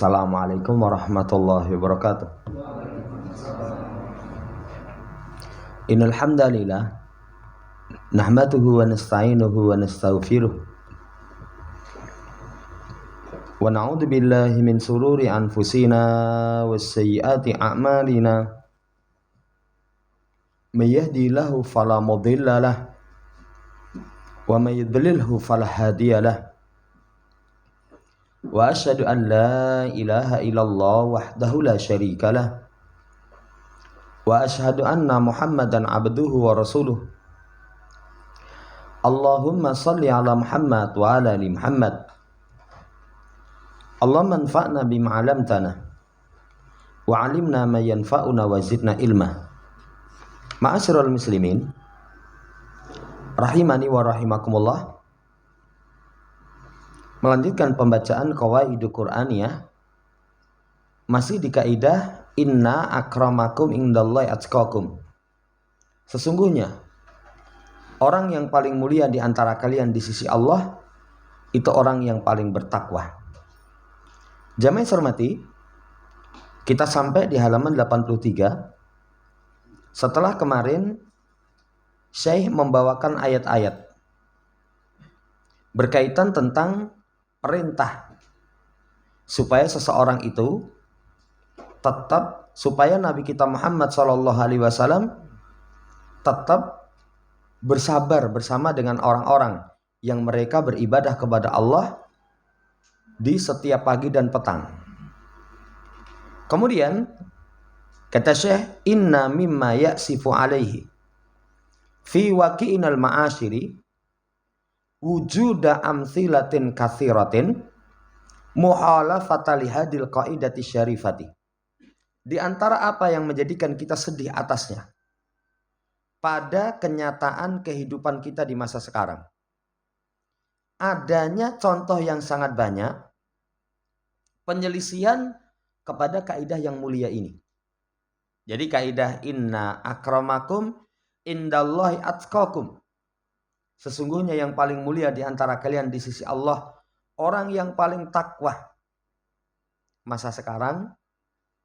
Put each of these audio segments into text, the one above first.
Assalamualaikum warahmatullahi wabarakatuh. Innal hamdalillah nahmaduhu wa nasta'inuhu wa nastaghfiruh wa na'udzu billahi min sururi anfusina was sayyiati a'malina. May yahdihillahu fala mudilla lahu wa may yudlilhu fala hadiya lahu. Wa asyhadu an la ilaha illallah wahdahu la syarika lah. Wa asyhadu anna Muhammadan abduhu wa rasuluh. Allahumma salli ala Muhammad wa ala ali Muhammad. Allahumma anfa'na bima 'allamtana wa 'allimna ma yanfa'una wa zidna ilma. Ma'asyiral muslimin rahimani wa rahimakumullah. Melanjutkan pembacaan Qawaidul Qur'aniyah, masih di kaidah inna akramakum indallahi atqakum. Sesungguhnya orang yang paling mulia di antara kalian di sisi Allah itu orang yang paling bertakwa. Jamaah hormati, kita sampai di halaman 83. Setelah kemarin Syekh membawakan ayat-ayat berkaitan tentang perintah supaya seseorang itu tetap, supaya Nabi kita Muhammad SAW tetap bersabar bersama dengan orang-orang yang mereka beribadah kepada Allah di setiap pagi dan petang. Kemudian kata Syekh, inna mimma ya'sifu alaihi fi waqi'inal ma'asyiri wujuda amsilatin katsiratin muhalafata lihadil qaidati syarifati. Di antara apa yang menjadikan kita sedih atasnya pada kenyataan kehidupan kita di masa sekarang, adanya contoh yang sangat banyak penyelisihan kepada kaidah yang mulia ini. Jadi kaidah inna akramakum indallahi atqakum. Sesungguhnya yang paling mulia di antara kalian di sisi Allah orang yang paling takwa. Masa sekarang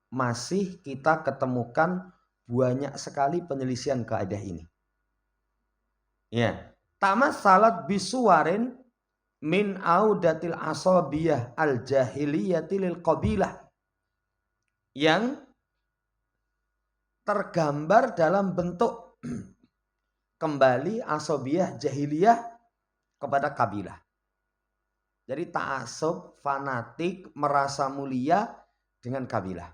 masih kita ketemukan banyak sekali penyelisihan kaidah ini. Ya, tamassalat bisuwarin min audatil asabiyah al jahiliyati lil qabilah, yang tergambar dalam bentuk kembali asobiyah jahiliyah kepada kabilah. Jadi ta'assub, fanatik, merasa mulia dengan kabilah.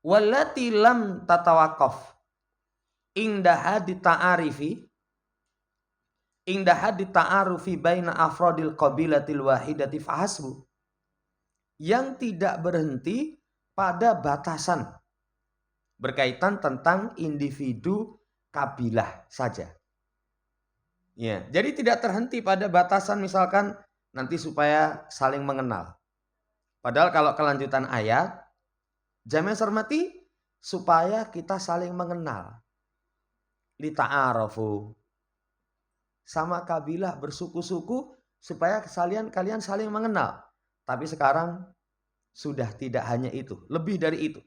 Wallati lam tatawaqaf indaha dita'arufi baina afradil qabilatil wahidati fahasbu, yang tidak berhenti pada batasan berkaitan tentang individu kabilah saja. Ya, jadi tidak terhenti pada batasan misalkan nanti supaya saling mengenal. Padahal kalau kelanjutan ayat, jamaah hormati, supaya kita saling mengenal. Lita'arafu, sama kabilah bersuku-suku supaya kalian saling mengenal. Tapi sekarang sudah tidak hanya itu, lebih dari itu.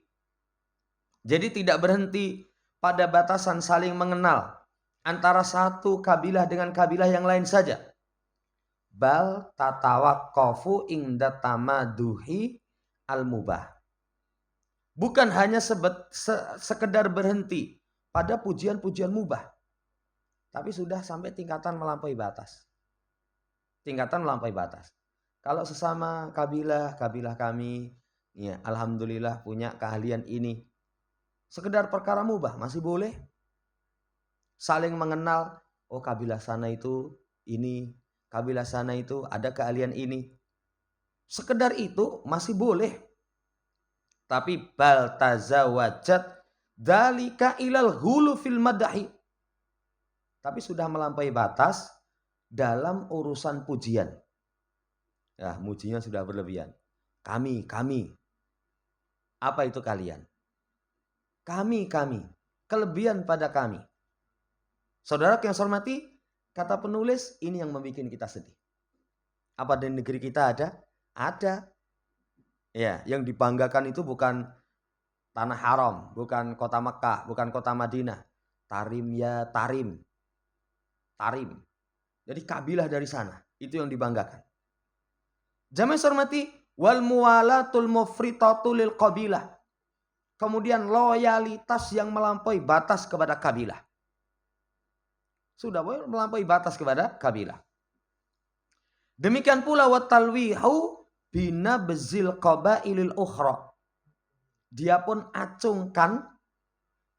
Jadi tidak berhenti pada batasan saling mengenal antara satu kabilah dengan kabilah yang lain saja. Bal tatawaqqafu inda tamaduhi al-mubah. Bukan hanya sekedar berhenti pada pujian-pujian mubah, tapi sudah sampai tingkatan melampaui batas. Tingkatan melampaui batas. Kalau sesama kabilah kami, ya alhamdulillah punya keahlian ini. Sekedar perkara mubah masih boleh. Saling mengenal, oh kabilah sana itu ini, kabilah sana itu ada keahlian ini. Sekedar itu masih boleh. Tapi bal tazawajat dalika ilal hulu fil madahi. Tapi sudah melampaui batas dalam urusan pujian. Ya, mujinya sudah berlebihan. Kami. Apa itu kalian? Kami, kelebihan pada kami. Saudara yang saya hormati, kata penulis ini yang membuat kita sedih. Apa di negeri kita ada? Ada. Ya, yang dibanggakan itu bukan tanah haram, bukan kota Mekah, bukan kota Madinah. Tarim ya Tarim. Tarim. Jadi kabilah dari sana, itu yang dibanggakan. Jamaah hormati, wal muwalatul mufritatu lil qabilah. Kemudian loyalitas yang melampaui batas kepada kabilah. Sudah melampaui batas kepada kabilah. Demikian pula wa talwihu bina bezil qabailil ukhra. Dia pun acungkan,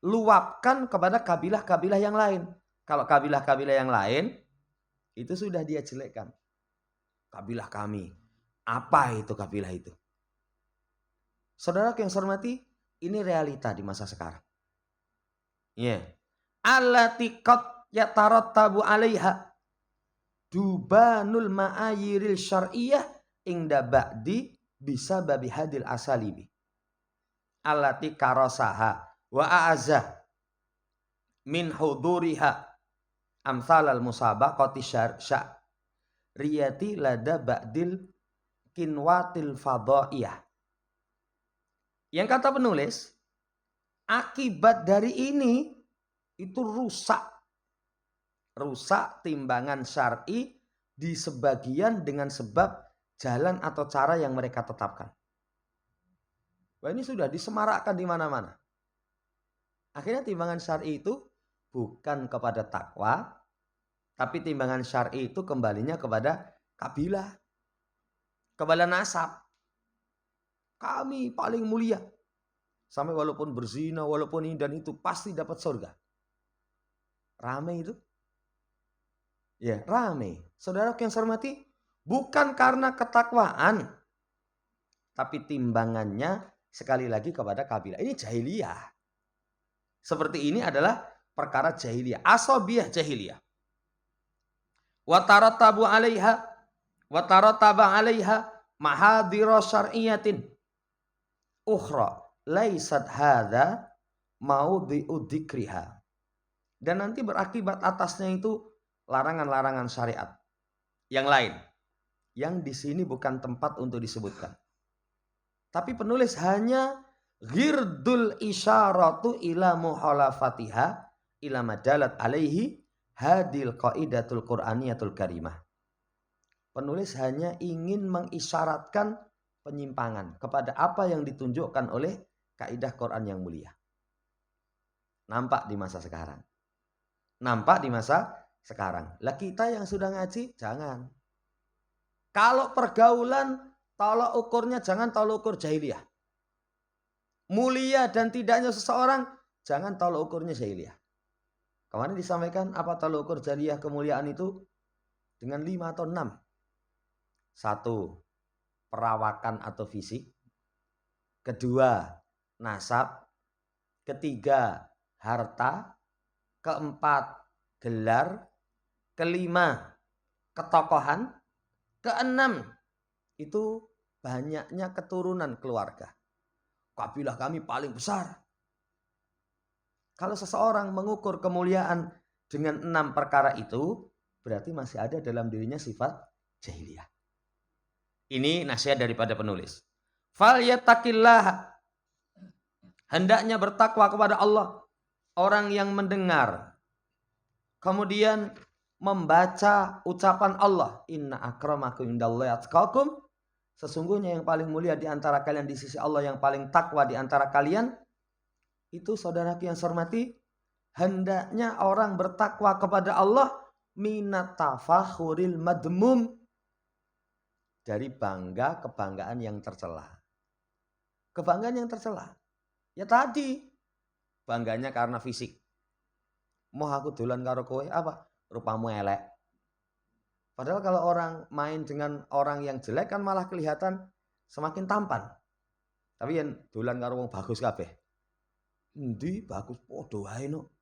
luapkan kepada kabilah-kabilah yang lain. Kalau kabilah-kabilah yang lain, itu sudah dia jelekkan. Kabilah kami. Apa itu kabilah itu? Saudara yang saya hormati, ini realita di masa sekarang. Ya. Allati qad yatarattabu 'alaiha dubanul ma'ayiril syar'iyyah ingda ba'di bisa babi hadil asalibi. Allati karasaha wa a'azah min huduriha amsalal musabaqati syar'iyati lada ba'dil kinwatil fadha'iyah. Yang kata penulis, akibat dari ini itu rusak timbangan syar'i di sebagian dengan sebab jalan atau cara yang mereka tetapkan. Wah, ini sudah disemarakkan di mana-mana. Akhirnya timbangan syar'i itu bukan kepada takwa, tapi timbangan syar'i itu kembalinya kepada kabilah, kepada nasab. Kami paling mulia. Sampai walaupun berzina, walaupun ini dan itu, pasti dapat surga. Rame itu? Ya, rame. Saudara yang saya hormati, bukan karena ketakwaan, tapi timbangannya sekali lagi kepada kabilah. Ini jahiliyah. Seperti ini adalah perkara jahiliyah, asabiyah jahiliyah. Wa tarattabu 'alaiha mahadhira syar'iyyatin ukhra laisat hadza maudhi'u dzikriha. Dan nanti berakibat atasnya itu larangan-larangan syariat yang lain, yang di sini bukan tempat untuk disebutkan. Tapi penulis hanya ghirdul isyaratu ila muhalafatiha ila madalat alaihi hadil qaidatul qur'aniyatul karimah. Penulis hanya ingin mengisyaratkan penyimpangan kepada apa yang ditunjukkan oleh kaidah Quran yang mulia. Nampak di masa sekarang. Nampak di masa sekarang. Lah kita yang sudah ngaji, jangan. Kalau pergaulan, tolak ukurnya jangan tolak ukur jahiliyah. Mulia dan tidaknya seseorang, jangan tolak ukurnya jahiliyah. Kemarin disampaikan apa tolak ukur jahiliyah kemuliaan itu? Dengan 5 atau 6. 1. Perawakan atau fisik. 2. Nasab. 3. Harta. 4. Gelar. 5. Ketokohan. 6. Itu banyaknya keturunan keluarga. Kabilah kami paling besar. Kalau seseorang mengukur kemuliaan dengan 6 perkara itu, berarti masih ada dalam dirinya sifat jahiliyah. Ini nasihat daripada penulis. Fal yattaqillah. Hendaknya bertakwa kepada Allah. Orang yang mendengar, kemudian membaca ucapan Allah, inna akramakum indallahi atqakum. Sesungguhnya yang paling mulia di antara kalian di sisi Allah, yang paling takwa di antara kalian, itu saudaraku yang saya hormati, hendaknya orang bertakwa kepada Allah minat tafakhuril madmum, dari bangga kebanggaan yang tercela. Kebanggaan yang tercela. Ya tadi, bangganya karena fisik. Mau aku dolan karo kowe apa? Rupamu elek. Padahal kalau orang main dengan orang yang jelek kan malah kelihatan semakin tampan. Tapi yang dolan karo wong bagus kabeh. Endi bagus padha wae no.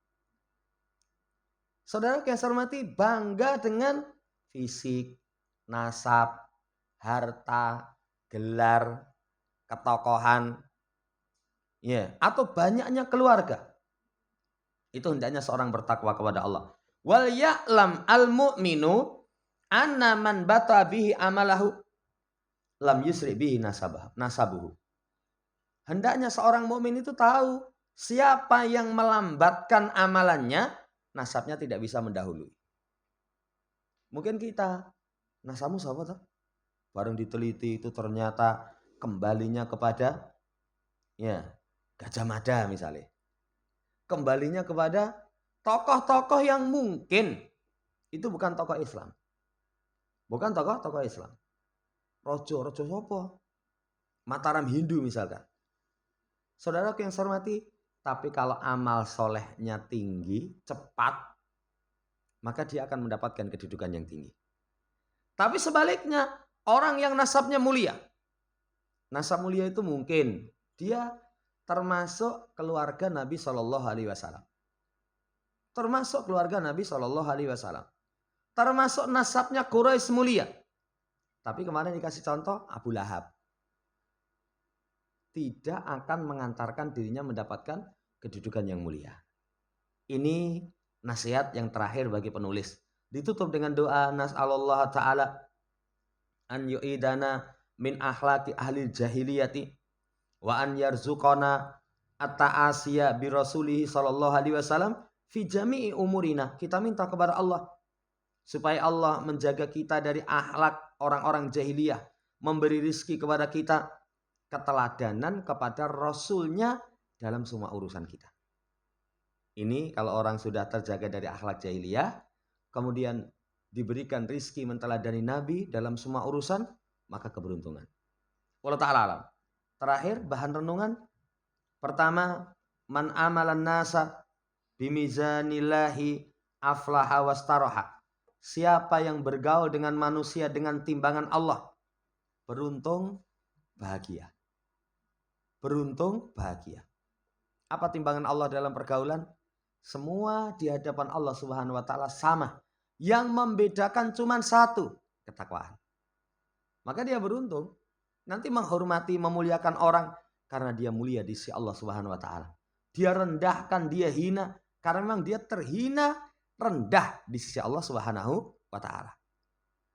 Saudara yang saya hormati, bangga dengan fisik, nasab, harta, gelar, ketokohan, ya, atau banyaknya keluarga. Itu hendaknya seorang bertakwa kepada Allah. Wal ya'lam al mu'minu anna man bata bihi amalahu. lam yusri bihi nasabuhu. Hendaknya seorang mukmin itu tahu siapa yang melambatkan amalannya, nasabnya tidak bisa mendahului. Mungkin kita, nasabmu siapa tuh? Bareng diteliti itu ternyata kembalinya kepada Gajah Mada misalnya. Kembalinya kepada tokoh-tokoh yang mungkin itu bukan tokoh Islam. Bukan tokoh Islam. Rojo sopo? Mataram Hindu misalkan. Saudara yang saya hormati, tapi kalau amal solehnya tinggi, cepat, maka dia akan mendapatkan kedudukan yang tinggi. Tapi sebaliknya, orang yang nasabnya mulia. Nasab mulia itu mungkin dia termasuk keluarga Nabi Shallallahu Alaihi Wasallam. Termasuk keluarga Nabi Shallallahu Alaihi Wasallam. Termasuk nasabnya Quraisy mulia. Tapi kemarin dikasih contoh Abu Lahab. Tidak akan mengantarkan dirinya mendapatkan kedudukan yang mulia. Ini nasihat yang terakhir bagi penulis. Ditutup dengan doa nas'alullah ta'ala an yu'idana min akhlaqi ahli jahiliyati wa an yarzuqana at-ta'asiyya bi rasulihi sallallahu alaihi wasallam fi jami'i umurina. Kita minta kepada Allah supaya Allah menjaga kita dari akhlak orang-orang jahiliyah, memberi rizki kepada kita, keteladanan kepada Rasulnya dalam semua urusan kita. Ini kalau orang sudah terjaga dari akhlak jahiliyah, kemudian diberikan rizki menteladani Nabi dalam semua urusan, maka keberuntungan. Wallahu ta'ala alam. Terakhir bahan renungan. Pertama, man amalan nasa bimizanillahi aflaha wastaroha. Siapa yang bergaul dengan manusia dengan timbangan Allah, beruntung, bahagia. Beruntung, bahagia. Apa timbangan Allah dalam pergaulan? Semua di hadapan Allah Subhanahu wa taala sama. Yang membedakan cuma satu, ketakwaan. Maka dia beruntung. Nanti menghormati, memuliakan orang karena dia mulia di sisi Allah Subhanahu wa taala. Dia rendahkan, dia hina karena memang dia terhina, rendah di sisi Allah Subhanahu wa taala.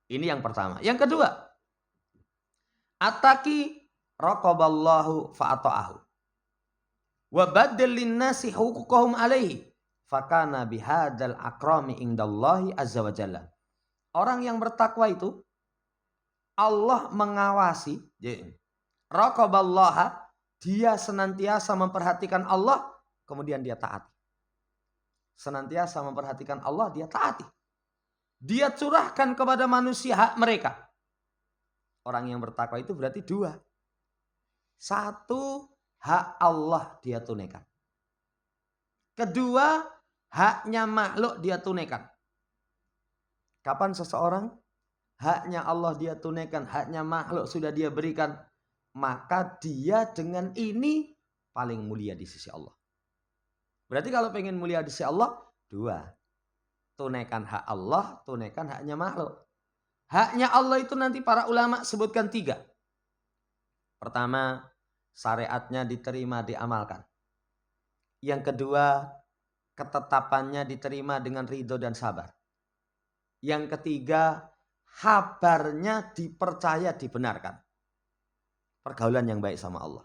Ini yang pertama. Yang kedua, ataki raqaballahu fa'ata'ahu wa baddil linnasi huquqahum alaihi fakana bihadzal akrami indallahi azza wa jalla. Orang yang bertakwa itu Allah mengawasi, raqaballaha, dia senantiasa memperhatikan Allah, kemudian dia taati. Senantiasa memperhatikan Allah, dia taati. Dia curahkan kepada manusia hak mereka. Orang yang bertakwa itu berarti dua. Satu, hak Allah dia tunaikan. Kedua, haknya makhluk dia tunaikan. Kapan seseorang haknya Allah dia tunaikan, haknya makhluk sudah dia berikan, maka dia dengan ini paling mulia di sisi Allah. Berarti kalau pengen mulia di sisi Allah, dua. Tunaikan hak Allah, tunaikan haknya makhluk. Haknya Allah itu nanti para ulama sebutkan tiga. Pertama, syariatnya diterima, diamalkan. Yang kedua, ketetapannya diterima dengan ridho dan sabar. Yang ketiga, kabarnya dipercaya, dibenarkan. Pergaulan yang baik sama Allah.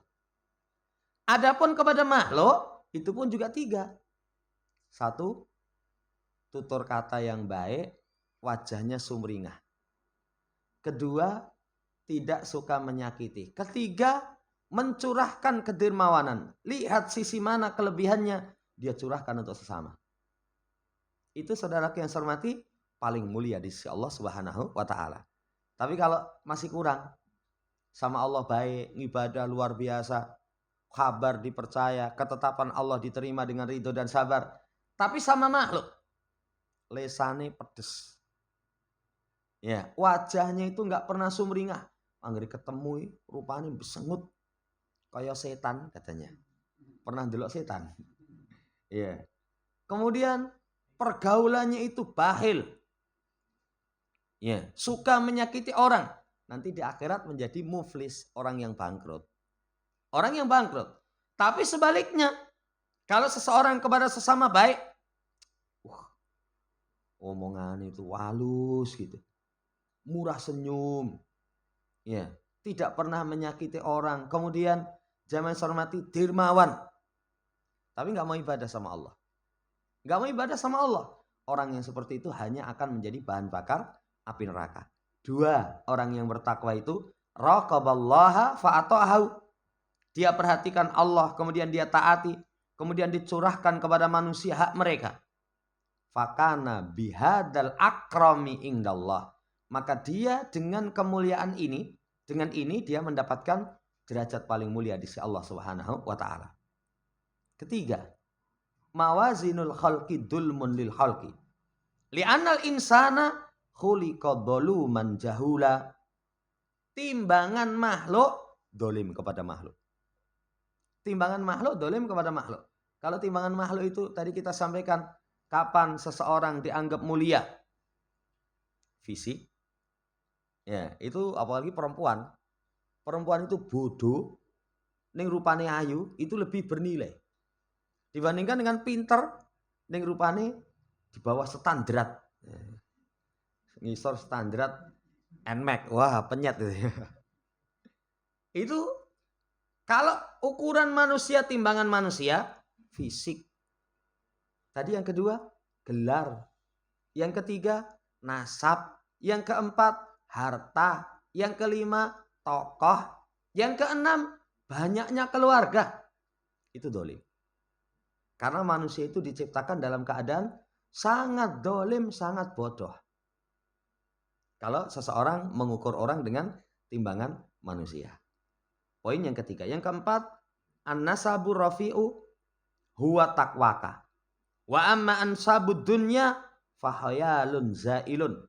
Adapun kepada makhluk, itu pun juga tiga. Satu, tutur kata yang baik, wajahnya sumringah. Kedua, tidak suka menyakiti. Ketiga, mencurahkan kedermawanan. Lihat sisi mana kelebihannya, dia curahkan untuk sesama. Itu saudaraku yang saya hormati, paling mulia di sisi Allah Subhanahu wa taala. Tapi kalau masih kurang, sama Allah baik, ibadah luar biasa, kabar dipercaya, ketetapan Allah diterima dengan ridho dan sabar, tapi sama makhluk, lesane pedes. Ya, wajahnya itu nggak pernah sumringah. Anggere ketemu rupanya besengut kayak setan katanya. Pernah delok setan? Ya. Kemudian pergaulannya itu bakhil. Ya, suka menyakiti orang. Nanti di akhirat menjadi muflis, orang yang bangkrut. Orang yang bangkrut. Tapi sebaliknya, kalau seseorang kepada sesama baik, omongan itu halus gitu. Murah senyum. Ya. tidak pernah menyakiti orang, kemudian jamaah hormati dermawan, tapi nggak mau ibadah sama Allah. Nggak mau ibadah sama Allah. Orang yang seperti itu hanya akan menjadi bahan bakar api neraka. 2, orang yang bertakwa itu raqaballaha fa'ata'ahu. Dia perhatikan Allah, kemudian dia taati, kemudian dicurahkan kepada manusia hak mereka. Fakana bihadal akrami indallah. Maka dia dengan kemuliaan ini, dengan ini dia mendapatkan derajat paling mulia di sisi Allah Subhanahu wa taala. Ketiga, mawazinul khalqi dulmun lil khalqi. Li'annal insana khuliqa dhuluman jahula. Timbangan makhluk dolim kepada makhluk. Timbangan makhluk dolim kepada makhluk. Kalau timbangan makhluk itu tadi kita sampaikan, kapan seseorang dianggap mulia? Fisik. Ya, itu apalagi perempuan. Perempuan itu bodoh, ning rupane ayu, itu lebih bernilai dibandingkan dengan pinter, ning rupane di bawah standar. Ngisor standar NMAX. Wah, penyet itu. Itu kalau ukuran manusia, timbangan manusia, fisik. Tadi yang kedua, gelar. Yang ketiga, nasab. Yang keempat, harta. Yang kelima, tokoh. Yang keenam, banyaknya keluarga. Itu dolim. Karena manusia itu diciptakan dalam keadaan sangat dolim, sangat bodoh. Kalau seseorang mengukur orang dengan timbangan manusia. Poin yang ketiga. Yang keempat, an-nasabu rafi'u huwa taqwaka. Wa amma ansabud dunya fahayalun zailun.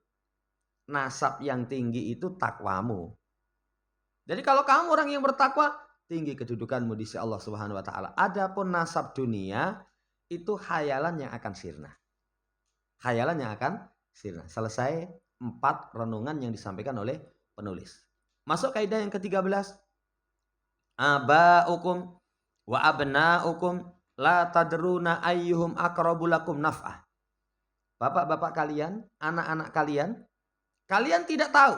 Nasab yang tinggi itu takwamu. Jadi kalau kamu orang yang bertakwa, tinggi kedudukanmu di sisi Allah Subhanahu wa taala. Adapun nasab dunia itu khayalan yang akan sirna. Khayalan yang akan sirna. Selesai 4 renungan yang disampaikan oleh penulis. Masuk kaidah yang ke-13. Aba'ukum wa abna'ukum la tadruna ayyuhum aqrabu lakum naf'ah. Bapak-bapak kalian, anak-anak kalian, kalian tidak tahu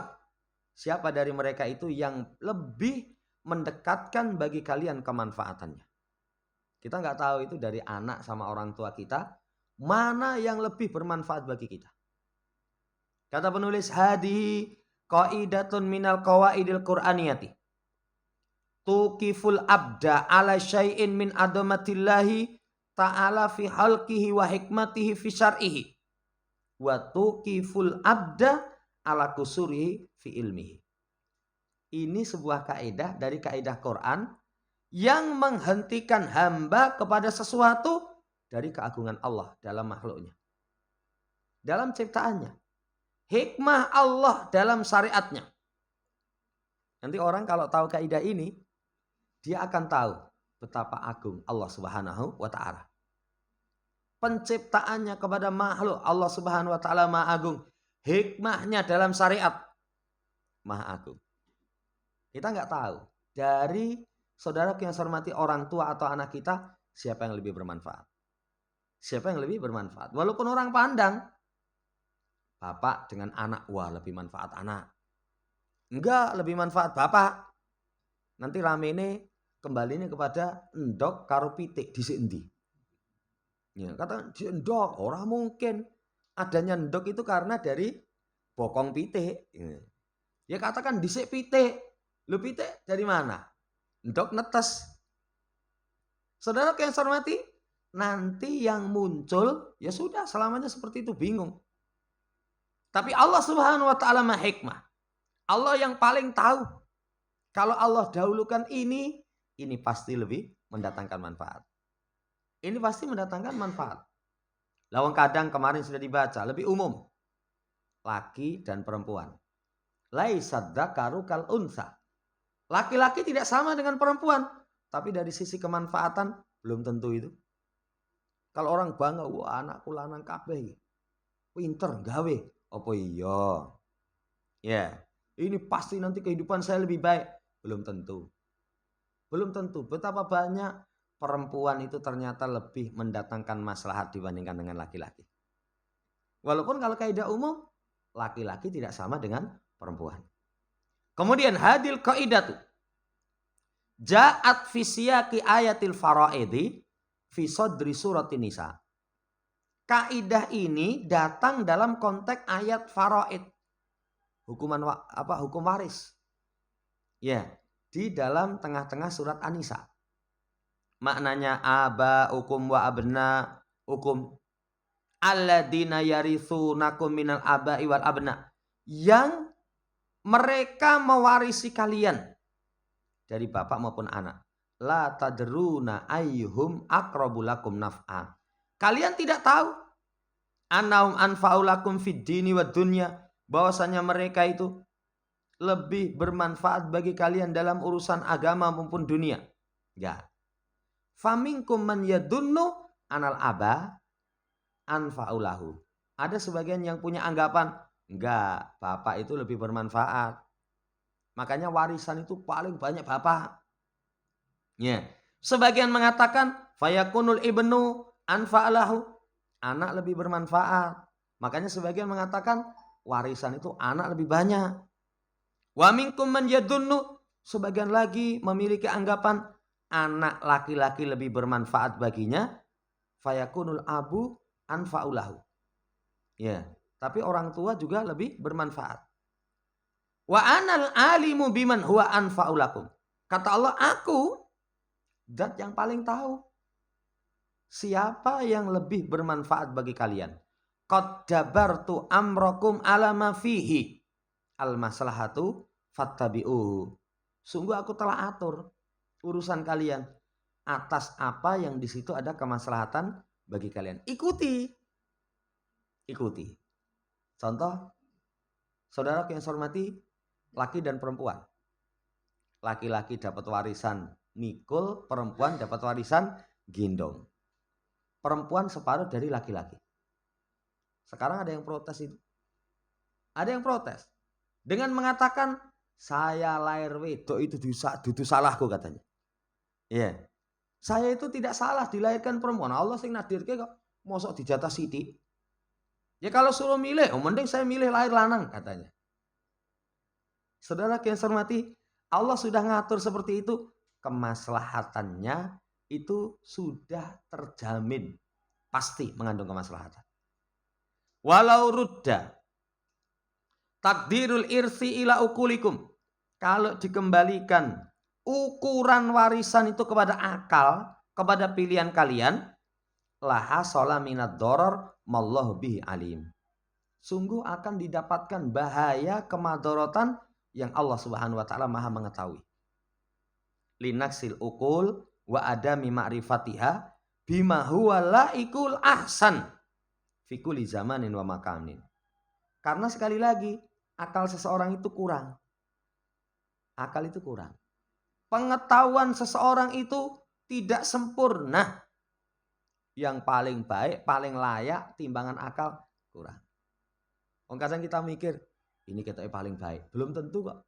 siapa dari mereka itu yang lebih mendekatkan bagi kalian kemanfaatannya. Kita nggak tahu itu dari anak sama orang tua kita, mana yang lebih bermanfaat bagi kita. Kata penulis, hadihi qaidatun minal qawaidil qur'aniyati. Tuqiful abda ala syai'in min adamatillahi ta'ala fi halqihi wa hikmatihi fi syar'ihi. Wa tuqiful abda ala kusurihi fi ilmihi. Ini sebuah kaidah dari kaidah Quran yang menghentikan hamba kepada sesuatu dari keagungan Allah dalam makhluknya. Dalam ciptaannya. Hikmah Allah dalam syariatnya. Nanti orang kalau tahu kaidah ini, dia akan tahu betapa agung Allah Subhanahu wa taala. Penciptaannya kepada makhluk Allah Subhanahu wa taala Maha Agung. Hikmahnya dalam syariat Maha Agung. Kita nggak tahu dari saudara yang saya hormati, orang tua atau anak kita, siapa yang lebih bermanfaat. Siapa yang lebih bermanfaat. Walaupun orang pandang, bapak dengan anak, wah lebih manfaat anak. Enggak, lebih manfaat bapak. Nanti rame ini kembalinya kepada endok karo pitik di sendi. Ya, kata di endok, orang mungkin adanya endok itu karena dari bokong pitik. Ya katakan disik pitik. Lu pitik dari mana? Endok netes. Saudara yang saya hormati, nanti yang muncul ya sudah selamanya seperti itu, bingung. Tapi Allah Subhanahu wa taala Maha Hikmah. Allah yang paling tahu. Kalau Allah dahulukan ini pasti lebih mendatangkan manfaat. Ini pasti mendatangkan manfaat. Lawang kadang kemarin sudah dibaca, lebih umum. Laki dan perempuan. Laisad dzakaru kal unsa. Laki-laki tidak sama dengan perempuan. Tapi dari sisi kemanfaatan belum tentu itu. Kalau orang bangga, wah anakku lanang kabeh. Pinter gawe. Apa iya? Ya, ini pasti nanti kehidupan saya lebih baik. Belum tentu. Belum tentu. Betapa banyak perempuan itu ternyata lebih mendatangkan maslahat dibandingkan dengan laki-laki. Walaupun kalau kaidah umum, laki-laki tidak sama dengan perempuan. Kemudian hadil qaidatu ja'at fi siyaqi ayatil faraidi fi sadri suratin nisa. Kaidah ini datang dalam konteks ayat faraid. Hukum waris. Ya, di dalam tengah-tengah surat An-Nisa. Maknanya aba hukum wa abna hukum alladzina yarithunakum minal aba'i wal abna. Yang mereka mewarisi kalian dari bapak maupun anak. La tadruna ayyuhum aqrabu lakum naf'a. Kalian tidak tahu annahum anfa'ulakum fid dini wad dunya, bahwasanya mereka itu lebih bermanfaat bagi kalian dalam urusan agama maupun dunia. Ya. Faminkum man yadunnu anal aba anfa'ulahu. Ada sebagian yang punya anggapan, enggak, bapak itu lebih bermanfaat. Makanya warisan itu paling banyak bapak. Ya. Sebagian mengatakan fayakunul ibnu anfa'alahu. Anak lebih bermanfaat. Makanya sebagian mengatakan warisan itu anak lebih banyak. Wa minkum man yadunnu. Sebagian lagi memiliki anggapan anak laki-laki lebih bermanfaat baginya. Fayakunul abu anfa'ulahu. Ya, tapi orang tua juga lebih bermanfaat. Wa anal alimu biman huwa anfa'ulakum. Kata Allah, aku zat yang paling tahu siapa yang lebih bermanfaat bagi kalian. Qad dabartu amrakum ala ma fihi al maslahatu fattabi'uhu. Sungguh aku telah atur urusan kalian atas apa yang di situ ada kemaslahatan bagi kalian. Ikuti. Ikuti. Contoh, saudara yang saya hormati, laki dan perempuan. Laki-laki dapat warisan mikul, perempuan dapat warisan gendong. Perempuan separuh dari laki-laki. Sekarang ada yang protes itu. Ada yang protes. Dengan mengatakan, saya lahir wedok itu dudu salahku katanya. Iya. Saya itu tidak salah dilahirkan perempuan. Allah sing nadirke kok mosok dijatah sithik. Ya kalau suruh milih, mending saya milih lahir lanang katanya. Saudara yang saya hormati, Allah sudah ngatur seperti itu. Kemaslahatannya itu sudah terjamin. Pasti mengandung kemaslahatan. Walau rudda takdirul irsi ila ukulikum. Kalau dikembalikan ukuran warisan itu kepada akal, kepada pilihan kalian, laha shola minad doror mallahu bihi alim. Sungguh akan didapatkan bahaya kemadorotan yang Allah Subhanahu wa taala Maha mengetahui. Linaksil ukul wa adami ma'rifatiha bima huwa laikul ahsan fi kulli zamanin wa makanin. Karena sekali lagi akal seseorang itu kurang. Akal itu kurang. Pengetahuan seseorang itu tidak sempurna. Yang paling baik, paling layak timbangan akal kurang. Kadang kita mikir, ini kita paling baik. Belum tentu kok.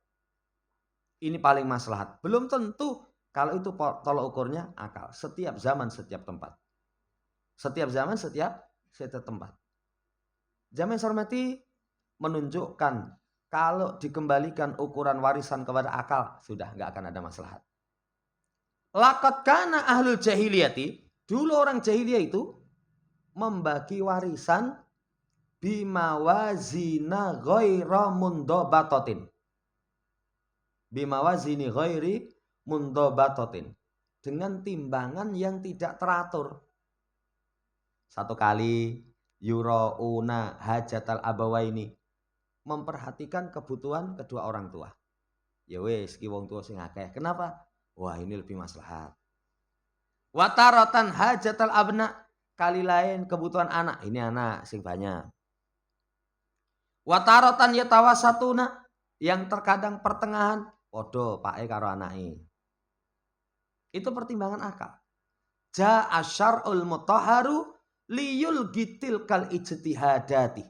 Ini paling maslahat. Belum tentu. Kalau itu tolak ukurnya akal. Setiap zaman, setiap tempat. Setiap zaman, setiap tempat. Zaman yang saya hormati menunjukkan kalau dikembalikan ukuran warisan kepada akal, sudah nggak akan ada maslahat. Laqad kana ahlul jahiliyati, dulu orang jahiliyah itu membagi warisan bimawazina ghaira mundabatatin. Bimawazini ghairi mundabatatin. Dengan timbangan yang tidak teratur. Satu kali yurauna hajatal abawaini, memperhatikan kebutuhan kedua orang tua. Ya wis ki wong tua sing akeh. Kenapa? Wah, ini lebih maslahat. Wataratan hajatal abna, kali lain kebutuhan anak. Ini anak sing banyak. Wataratan yatawasatuna, yang terkadang pertengahan podo pake karo anake. Itu pertimbangan akal. Ja'a syar'ul mutahharu liyul gitil kal ijtihadati.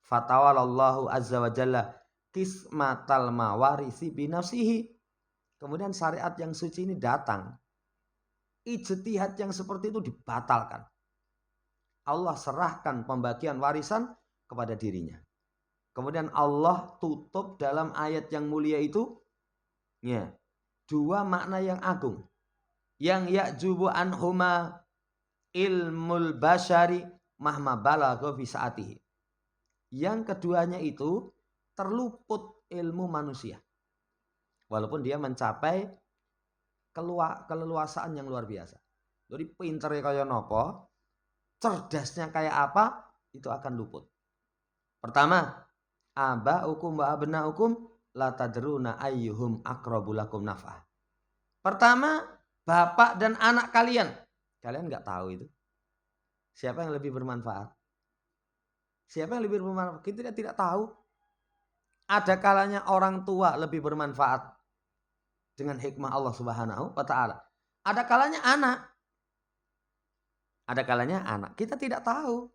Fatawalallahu azza wa jalla kismatal mawarisi binafsihi. Kemudian syariat yang suci ini datang. Ijtihad yang seperti itu dibatalkan. Allah serahkan pembagian warisan kepada dirinya. Kemudian Allah tutup dalam ayat yang mulia itu ya, dua makna yang agung. Yang ya'jubu anhuma ilmul basyari mahma balagha fi saatihi. Yang keduanya itu terluput ilmu manusia. Walaupun dia mencapai keleluasaan yang luar biasa. Jadi pinternya kayak nopo, cerdasnya kayak apa, itu akan luput. Pertama, aba'ukum wa abna'ukum la tadruna ayyuhum aqrabu lakum naf'ah. Pertama, bapak dan anak kalian. Kalian nggak tahu itu. Siapa yang lebih bermanfaat? Siapa yang lebih bermanfaat? Kita tidak tahu. Ada kalanya orang tua lebih bermanfaat dengan hikmah Allah Subhanahu wa taala. Ada kalanya anak. Ada kalanya anak. Kita tidak tahu.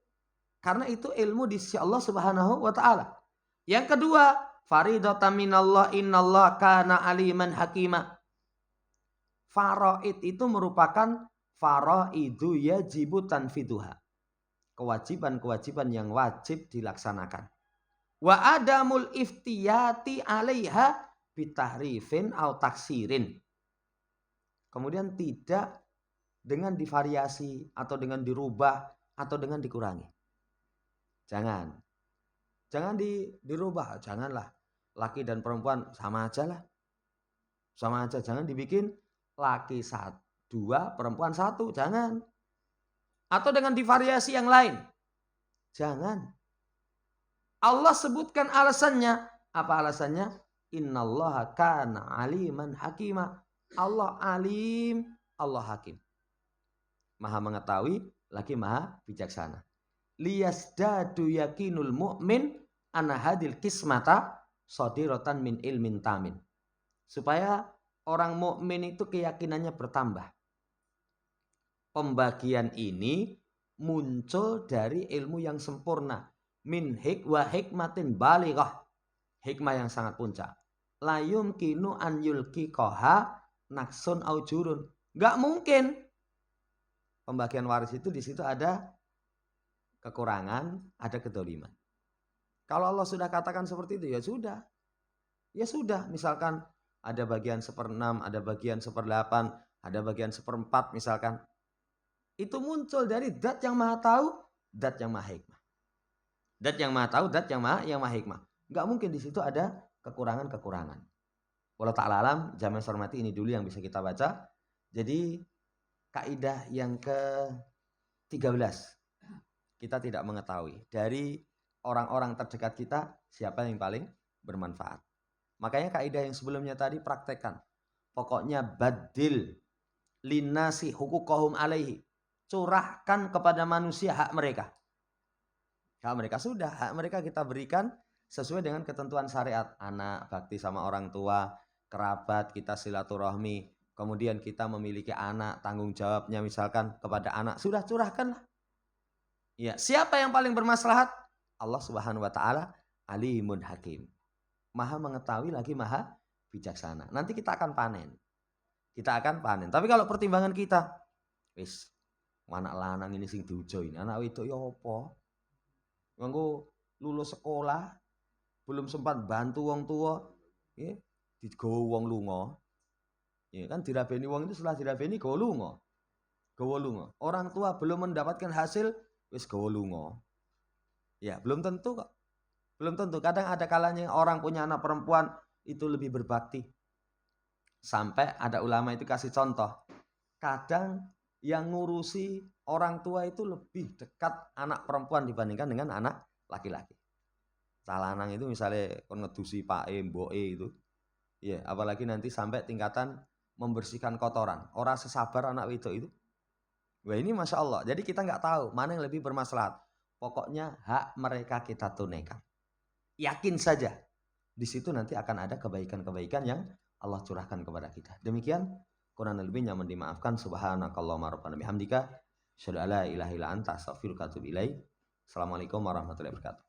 Karena itu ilmu di sisi Allah Subhanahu wa taala. Yang kedua, faridatan minallah innallaha kana aliman hakima. Faraid itu merupakan faraidu yajibu tanfiduha. Kewajiban-kewajiban yang wajib dilaksanakan. Wa adamul iftiyati 'alaiha bitahrifin au taksirin. Kemudian tidak dengan divariasi atau dengan dirubah atau dengan dikurangi. Jangan dirubah, janganlah. Laki dan perempuan sama aja lah. Sama aja, jangan dibikin laki 2, perempuan 1, jangan. Atau dengan divariasi yang lain. Jangan. Allah sebutkan alasannya. Apa alasannya? Innallaha kana aliman hakima. Allah alim, Allah hakim. Maha mengetahui, lagi maha bijaksana. Liyasdadu yakinul mu'min anna hadil kismata sadirotan min ilmin tamin. Supaya orang mukmin itu keyakinannya bertambah. Pembagian ini muncul dari ilmu yang sempurna. Min hikmatin balighah. Hikmah yang sangat puncak. La yumkinu an yulqiqaha naksun au jurun. Enggak mungkin. Pembagian waris itu di situ ada kekurangan, ada kedoliman. Kalau Allah sudah katakan seperti itu, ya sudah. Ya sudah, misalkan ada bagian 1/6, ada bagian 1/8, ada bagian 1/4 misalkan. Itu muncul dari zat yang maha tahu, zat yang maha hikmah. Zat yang maha tahu, zat yang maha hikmah. Enggak mungkin di situ ada kekurangan-kekurangan. Wallahu ta'ala alam, jamaah hormati, ini dulu yang bisa kita baca. Jadi kaidah yang ke-13. Kita tidak mengetahui dari orang-orang terdekat kita siapa yang paling bermanfaat. Makanya kaidah yang sebelumnya tadi praktekkan. Pokoknya badil linnasi huquqahum alaihi. Curahkan kepada manusia hak mereka. Hak mereka sudah, hak mereka kita berikan sesuai dengan ketentuan syariat. Anak bakti sama orang tua, kerabat kita silaturahmi, kemudian kita memiliki anak, tanggung jawabnya misalkan kepada anak, sudah curahkanlah. Ya, siapa yang paling bermaslahat? Allah Subhanahu wa taala alimun hakim. Maha mengetahui lagi maha bijaksana. Nanti kita akan panen. Kita akan panen. Tapi kalau pertimbangan kita, wis anak lanang ini sing diujo ini, anak wedok ya apa? Nganggo lulus sekolah, belum sempat bantu wong tua, ya, digawa wong lunga. Ya kan dirabeni wong itu setelah dirabeni gawa lunga. Gawa lunga. Orang tua belum mendapatkan hasil, wis gawa lunga. Ya, belum tentu kok. Belum tentu. Kadang ada kalanya orang punya anak perempuan itu lebih berbakti. Sampai ada ulama itu kasih contoh. Kadang yang ngurusi orang tua itu lebih dekat anak perempuan dibandingkan dengan anak laki-laki. Calanang itu misalnya kon ngedusi pak mboke itu. Ya, apalagi nanti sampai tingkatan membersihkan kotoran. Orang sesabar anak wedok itu. Wah, ini Masya Allah. Jadi kita nggak tahu mana yang lebih bermaslahat. Pokoknya hak mereka kita tunaikan. Yakin saja. Di situ nanti akan ada kebaikan-kebaikan yang Allah curahkan kepada kita. Demikian kurang lebihnya mohon dimaafkan. Subhanakallahumma rabbana bihamdika asyhadu an la ilaha illa anta astaghfiruka wa atubu ilaik. Assalamualaikum warahmatullahi wabarakatuh.